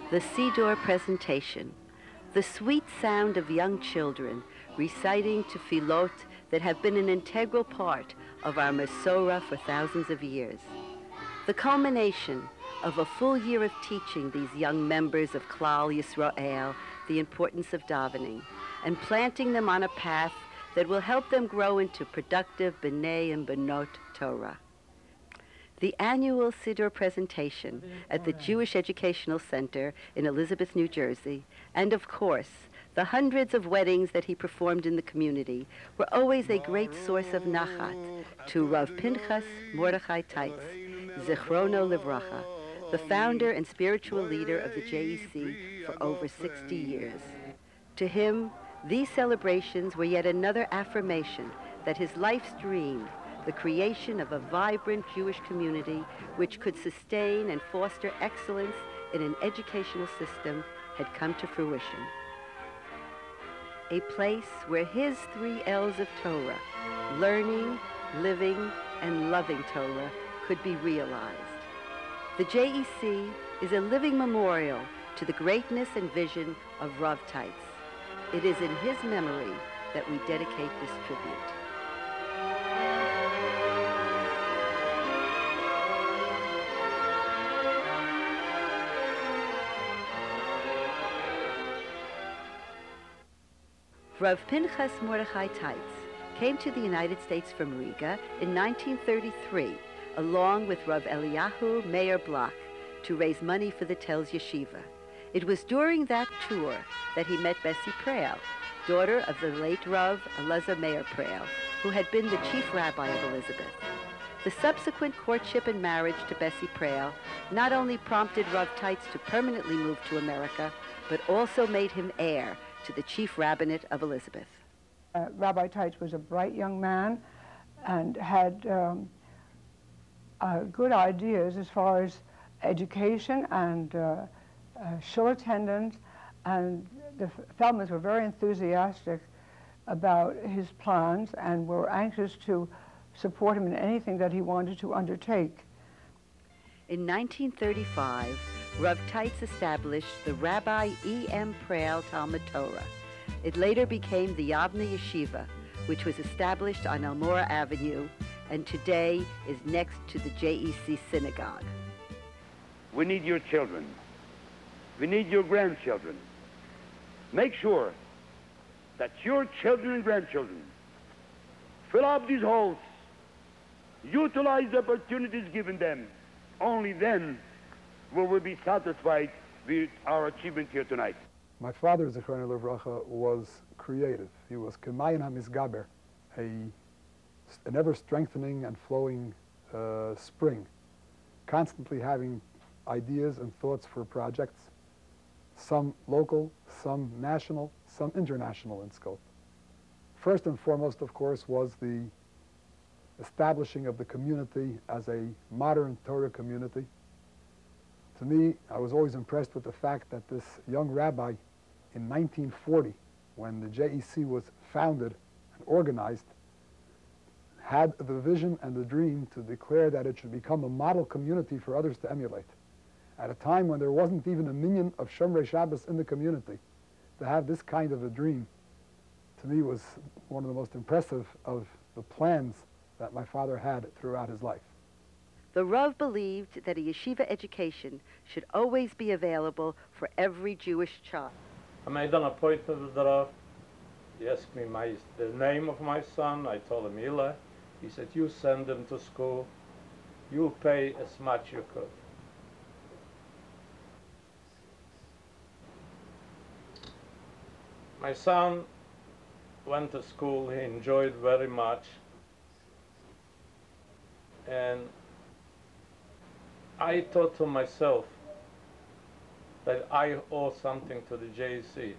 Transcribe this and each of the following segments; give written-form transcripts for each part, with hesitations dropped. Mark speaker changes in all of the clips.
Speaker 1: The Siddur presentation, the sweet sound of young children reciting tefillot that have been an integral part of our Masorah for thousands of years. The culmination of a full year of teaching these young members of Klal Yisrael the importance of davening and planting them on a path that will help them grow into productive B'nai and B'not Torah. The annual Siddur presentation at the Jewish Educational Center in Elizabeth, New Jersey, and of course, the hundreds of weddings that he performed in the community were always a great source of nachat to Rav Pinchas Mordechai Teitz, Zichrono Livracha, the founder and spiritual leader of the JEC for over 60 years. To him, these celebrations were yet another affirmation that his life's dream, the creation of a vibrant Jewish community which could sustain and foster excellence in an educational system, had come to fruition. A place where his 3 L's of Torah, learning, living, and loving Torah, could be realized. The JEC is a living memorial to the greatness and vision of Rav Teitz. It is in his memory that we dedicate this tribute. Rav Pinchas Mordechai Teitz came to the United States from Riga in 1933, along with Rav Eliyahu Meir Bloch, to raise money for the Telz Yeshiva. It was during that tour that he met Bessie Preil, daughter of the late Rav Elazar Meir Preil, who had been the chief rabbi of Elizabeth. The subsequent courtship and marriage to Bessie Preil not only prompted Rav Teitz to permanently move to America, but also made him heir to the chief rabbinate of Elizabeth.
Speaker 2: Rabbi Teitz was a bright young man and had good ideas as far as education and shul attendance, and the Feldmans were very enthusiastic about his plans and were anxious to support him in anything that he wanted to undertake.
Speaker 1: In 1935, Rav Teitz established the Rabbi E.M. Preil Talmud Torah. It later became the Yavne Yeshiva, which was established on Elmora Avenue and today is next to the JEC Synagogue.
Speaker 3: We need your children. We need your grandchildren. Make sure that your children and grandchildren fill up these holes, utilize the opportunities given them. Only then will we be satisfied with our achievement here tonight.
Speaker 4: My father, Zichrono Livracha, was creative. He was Kemayin HaMizgaber, an ever-strengthening and flowing spring, constantly having ideas and thoughts for projects, some local, some national, some international in scope. First and foremost, of course, was the establishing of the community as a modern Torah community. To me, I was always impressed with the fact that this young rabbi in 1940, when the JEC was founded and organized, had the vision and the dream to declare that it should become a model community for others to emulate. At a time when there wasn't even a minyan of Shomrei Shabbos in the community, to have this kind of a dream, to me was one of the most impressive of the plans that my father had throughout his life.
Speaker 1: The Rav believed that a yeshiva education should always be available for every Jewish child.
Speaker 5: I made an appointment with the Rav. He asked me the name of my son. I told him Eli. He said, you send him to school. You pay as much you could. My son went to school. He enjoyed very much. And I thought to myself that I owe something to the JEC.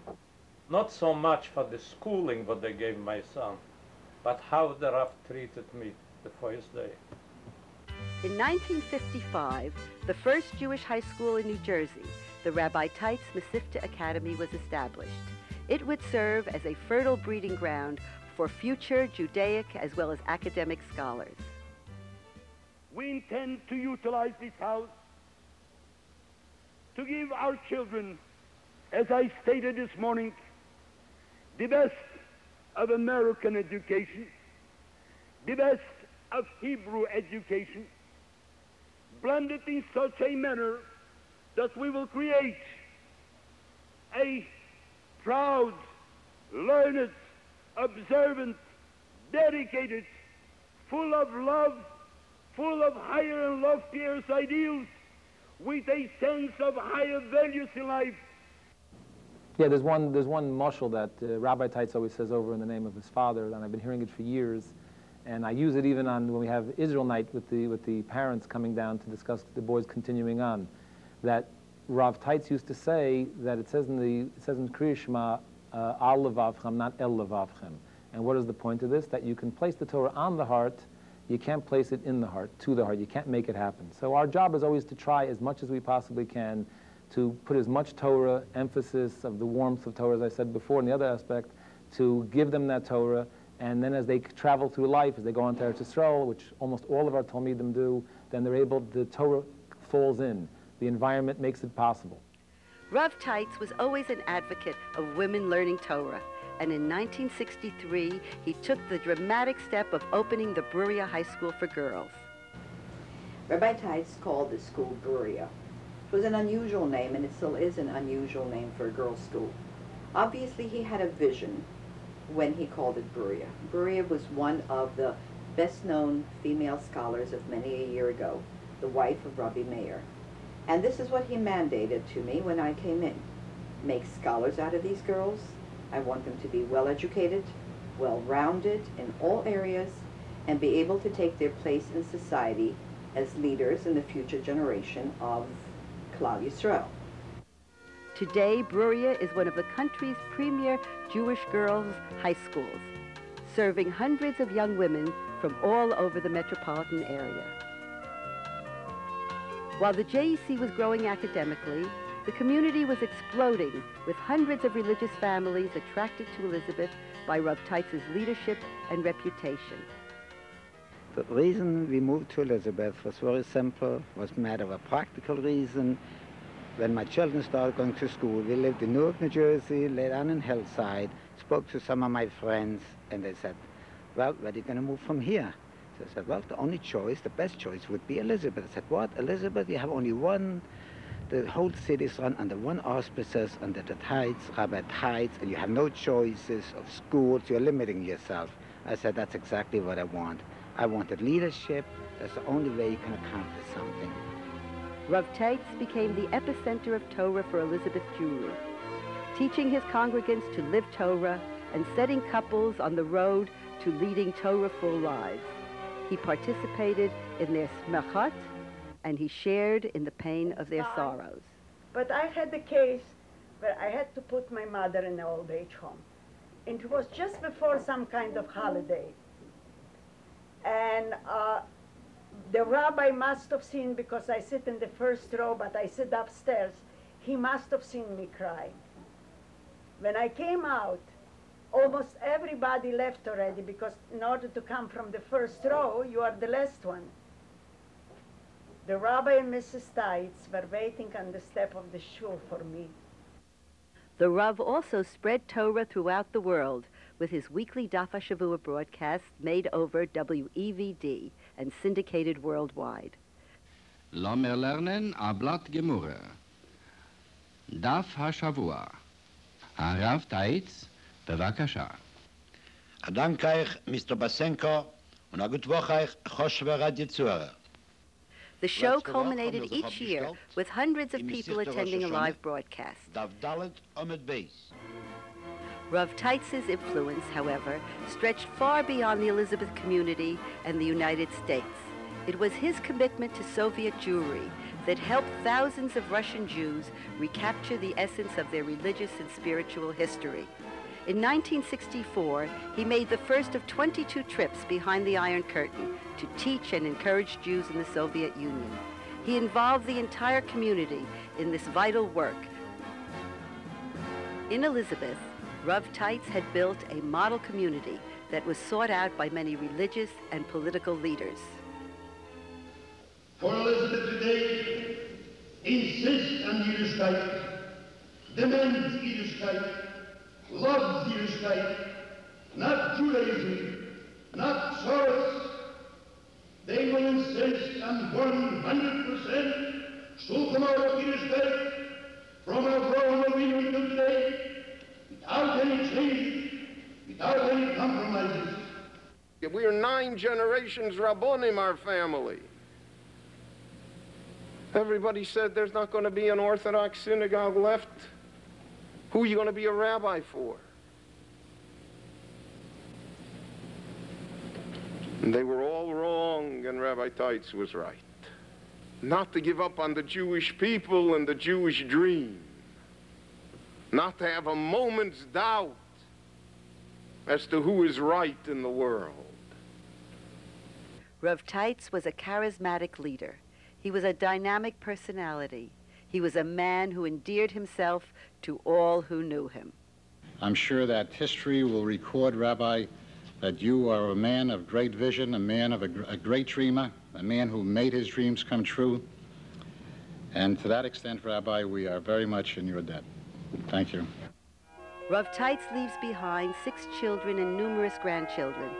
Speaker 5: Not so much for the schooling what they gave my son, but how the Rav treated me the first day.
Speaker 1: In 1955, the first Jewish high school in New Jersey, the Rabbi Teitz Mesivta Academy, was established. It would serve as a fertile breeding ground for future Judaic as well as academic scholars.
Speaker 3: We intend to utilize this house to give our children, as I stated this morning, the best of American education, the best of Hebrew education, blended in such a manner that we will create a proud, learned, observant, dedicated, full of love, full of higher and loftier ideals, with a sense of higher values in life.
Speaker 6: Yeah, there's one mashal that Rabbi Teitz always says over in the name of his father, and I've been hearing it for years, and I use it even on when we have Israel night with the parents coming down to discuss the boys continuing on. That Rav Teitz used to say that it says in Kriya Shema, al levavchem, not el levavchem. And what is the point of this? That you can place the Torah on the heart, you can't place it in the heart, to the heart. You can't make it happen. So our job is always to try as much as we possibly can to put as much Torah, emphasis of the warmth of Torah, as I said before, and the other aspect, to give them that Torah, and then as they travel through life, as they go on to Eretz Yisrael, which almost all of our Talmidim do, then the Torah falls in. The environment makes it possible.
Speaker 1: Rav Teitz was always an advocate of women learning Torah, and in 1963, he took the dramatic step of opening the Bruria High School for girls.
Speaker 7: Rabbi Teitz called the school Bruria. It was an unusual name, and it still is an unusual name for a girls' school. Obviously, he had a vision when he called it Bruria. Bruria was one of the best-known female scholars of many a year ago, the wife of Rabbi Meir. And this is what he mandated to me when I came in. Make scholars out of these girls. I want them to be well-educated, well-rounded in all areas, and be able to take their place in society as leaders in the future generation of Klal Yisrael.
Speaker 1: Today, Bruria is one of the country's premier Jewish girls' high schools, serving hundreds of young women from all over the metropolitan area. While the JEC was growing academically, the community was exploding with hundreds of religious families attracted to Elizabeth by Rav Teitz's leadership and reputation.
Speaker 8: The reason we moved to Elizabeth was very simple, was a matter of a practical reason. When my children started going to school, we lived in Newark, New Jersey, lay down in Hillside, spoke to some of my friends, and they said, well, where are you going to move from here? So I said, well, the only choice, the best choice would be Elizabeth. I said, what? Elizabeth? You have only one. The whole city is run under one auspices, under the Teitz, Rabbi Teitz, and you have no choices of schools. You're limiting yourself. I said, that's exactly what I want. I wanted leadership. That's the only way you can accomplish something.
Speaker 1: Rav Teitz became the epicenter of Torah for Elizabeth Jewry, teaching his congregants to live Torah and setting couples on the road to leading Torah-full lives. He participated in their smachot, and he shared in the pain of their sorrows.
Speaker 9: But I had a case where I had to put my mother in an old age home. And it was just before some kind of holiday. And the rabbi must have seen, because I sit in the first row, but I sit upstairs, he must have seen me crying. When I came out, almost everybody left already, because in order to come from the first row, you are the last one. The rabbi and Mrs. Teitz were waiting on the step of the shul for me.
Speaker 1: The Rav also spread Torah throughout the world with his weekly Daf HaShavua broadcast made over WEVD and syndicated worldwide.
Speaker 10: Lomer lernen a Blatt Gemurre. Daf HaShavua. Rav Teitz, bevakasha.
Speaker 11: A dank euch, Mr. Basenko, und a gut Woche euch, Choshver Radio Zuhörer.
Speaker 1: The show culminated each year with hundreds of people attending a live broadcast. Rav Teitz's influence, however, stretched far beyond the Elizabeth community and the United States. It was his commitment to Soviet Jewry that helped thousands of Russian Jews recapture the essence of their religious and spiritual history. In 1964, he made the first of 22 trips behind the Iron Curtain to teach and encourage Jews in the Soviet Union. He involved the entire community in this vital work. In Elizabeth, Rav Teitz had built a model community that was sought out by many religious and political leaders.
Speaker 12: For Elizabeth today, insist on Yiddishkeit, demands Yiddishkeit, loves Yiddishkeit, not Judaism, not Soros. They will insist on 100% Shulchan Aruch Yiddishkeit from our growing Avinu until today, without any changes, without any compromises.
Speaker 13: We are 9 generations Rabbonim, our family. Everybody said there's not going to be an Orthodox synagogue left. Who are you going to be a rabbi for? And they were all wrong, and Rabbi Teitz was right. Not to give up on the Jewish people and the Jewish dream. Not to have a moment's doubt as to who is right in the world.
Speaker 1: Rav Teitz was a charismatic leader. He was a dynamic personality. He was a man who endeared himself to all who knew him.
Speaker 14: I'm sure that history will record, Rabbi, that you are a man of great vision, a man of a great dreamer, a man who made his dreams come true. And to that extent, Rabbi, we are very much in your debt. Thank you.
Speaker 1: Rav Teitz leaves behind 6 children and numerous grandchildren.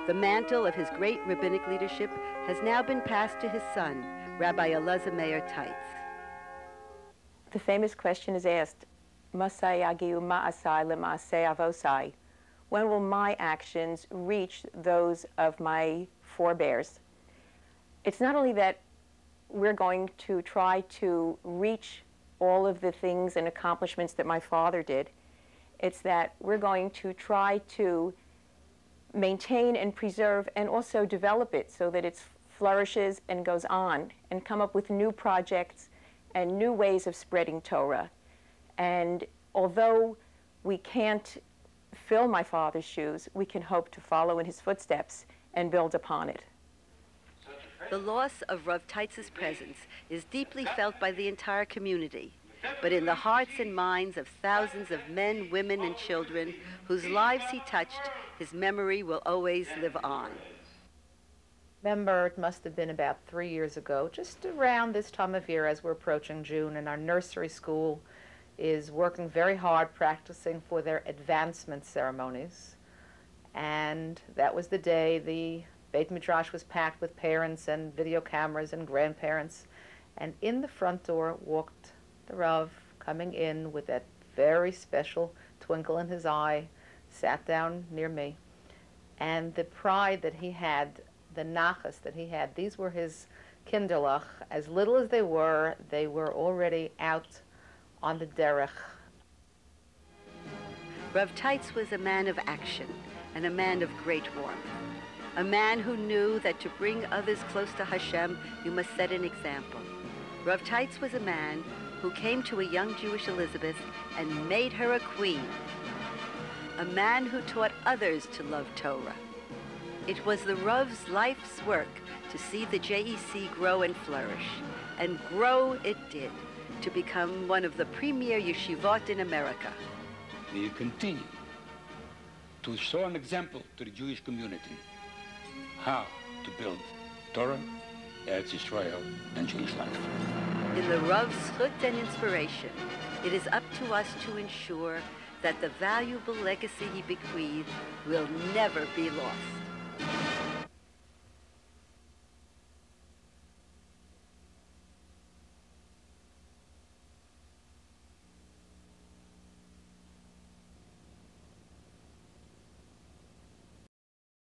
Speaker 1: The mantle of his great rabbinic leadership has now been passed to his son, Rabbi Elazar Meir Teitz.
Speaker 15: The famous question is asked, Masai agiu ma'asai lema'asei avosai. When will my actions reach those of my forebears? It's not only that we're going to try to reach all of the things and accomplishments that my father did, it's that we're going to try to maintain and preserve and also develop it so that it flourishes and goes on, and come up with new projects and new ways of spreading Torah. And although we can't fill my father's shoes, we can hope to follow in his footsteps and build upon it.
Speaker 1: The loss of Rav Teitz's presence is deeply felt by the entire community, but in the hearts and minds of thousands of men, women, and children whose lives he touched, his memory will always live on.
Speaker 16: Remember, it must have been about 3 years ago, just around this time of year as we're approaching June, and our nursery school is working very hard practicing for their advancement ceremonies. And that was the day the Beit Midrash was packed with parents and video cameras and grandparents. And in the front door walked the Rav, coming in with that very special twinkle in his eye, sat down near me. And the pride that he had, the nachas that he had, these were his kinderlach. As little as they were already out on the derech.
Speaker 1: Rav Teitz was a man of action and a man of great warmth. A man who knew that to bring others close to Hashem, you must set an example. Rav Teitz was a man who came to a young Jewish Elizabeth and made her a queen. A man who taught others to love Torah. It was the Rav's life's work to see the JEC grow and flourish. And grow it did, to become one of the premier yeshivot in America.
Speaker 17: We continue to show an example to the Jewish community how to build Torah, Eretz Israel, and Jewish life.
Speaker 1: In the Rav's zchut and inspiration, it is up to us to ensure that the valuable legacy he bequeathed will never be lost.